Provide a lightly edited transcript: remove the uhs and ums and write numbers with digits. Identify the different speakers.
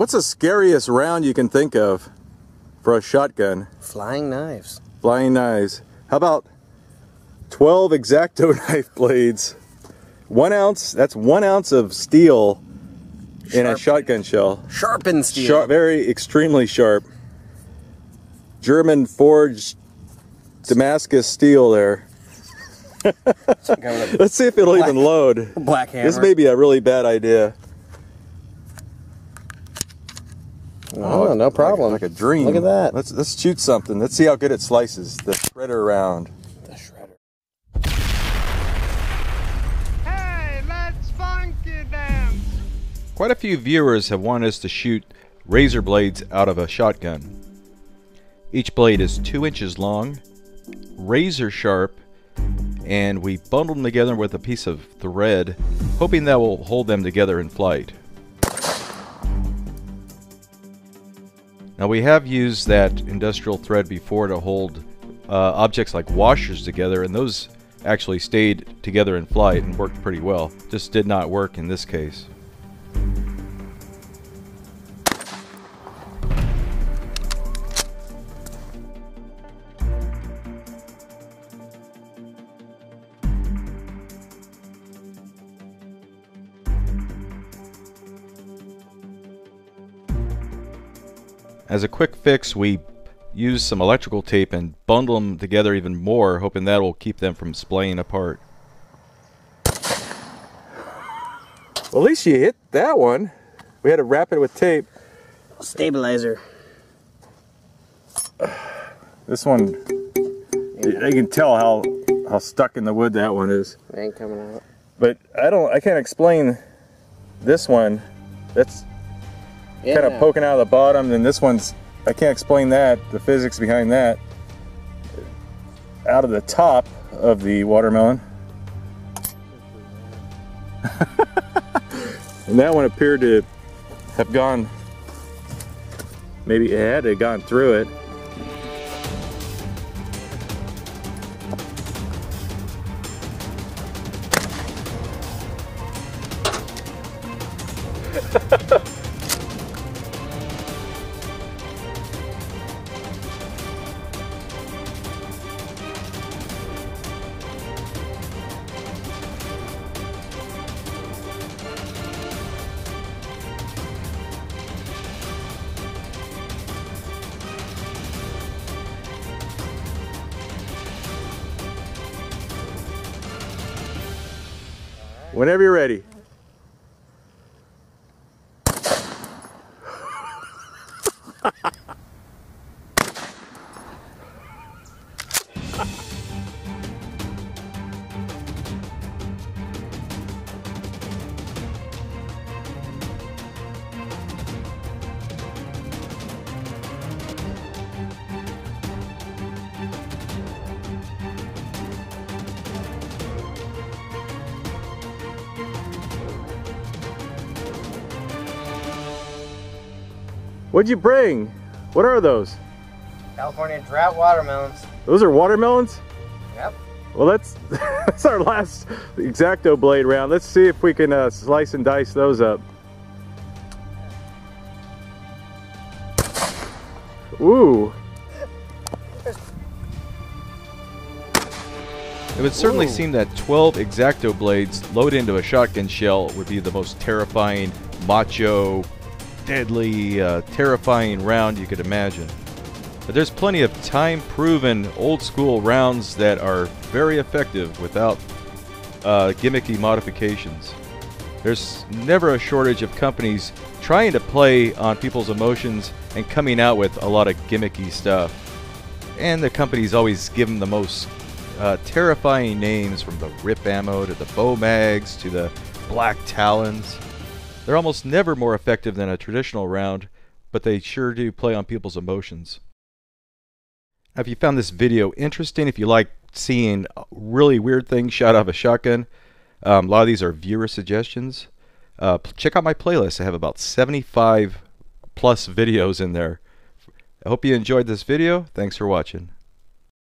Speaker 1: what's the scariest round you can think of for a shotgun?
Speaker 2: Flying knives.
Speaker 1: Flying knives. How about 12 X-Acto knife blades? 1 ounce, that's 1 ounce of steel in a shotgun shell.
Speaker 2: Sharpened steel.
Speaker 1: Sharp, very extremely sharp. German forged Damascus steel there. Let's see if it'll even load.
Speaker 2: Black hammer.
Speaker 1: This may be a really bad idea.
Speaker 2: Oh, no problem.
Speaker 1: Like a dream.
Speaker 2: Look at that.
Speaker 1: Let's shoot something. Let's see how good it slices. The shredder round.
Speaker 2: The shredder.
Speaker 3: Hey, let's funky dance.
Speaker 4: Quite a few viewers have wanted us to shoot razor blades out of a shotgun. Each blade is 2 inches long, razor sharp, and we bundled them together with a piece of thread, hoping that will hold them together in flight. Now we have used that industrial thread before to hold objects like washers together, and those actually stayed together in flight and worked pretty well. Just did not work in this case. As a quick fix, we use some electrical tape and bundle them together even more, hoping that will keep them from splaying apart.
Speaker 1: Well, at least you hit that one. We had to wrap it with tape.
Speaker 2: Stabilizer.
Speaker 1: This one, you can tell how stuck in the wood that one is.
Speaker 2: It ain't coming out.
Speaker 1: But I can't explain this one. That's kind of poking out of the bottom, and this one's, I can't explain that, the physics behind that. Out of the top of the watermelon. And that one appeared to have gone, maybe it had to have gone through it. Whenever you're ready. What'd you bring? What are those?
Speaker 2: California drought watermelons.
Speaker 1: Those are watermelons?
Speaker 2: Yep.
Speaker 1: Well, that's our last X-Acto blade round. Let's see if we can slice and dice those up. Ooh.
Speaker 4: It would certainly seem that 12 X-Acto blades loaded into a shotgun shell would be the most terrifying, macho, deadly, terrifying round you could imagine. But there's plenty of time-proven, old-school rounds that are very effective without gimmicky modifications. There's never a shortage of companies trying to play on people's emotions and coming out with a lot of gimmicky stuff. And the companies always give them the most terrifying names, from the Rip Ammo to the Bow Mags to the Black Talons. They're almost never more effective than a traditional round, but they sure do play on people's emotions. If you found this video interesting, if you like seeing really weird things shot out of a shotgun, a lot of these are viewer suggestions. Check out my playlist. I have about 75 plus videos in there. I hope you enjoyed this video. Thanks for watching.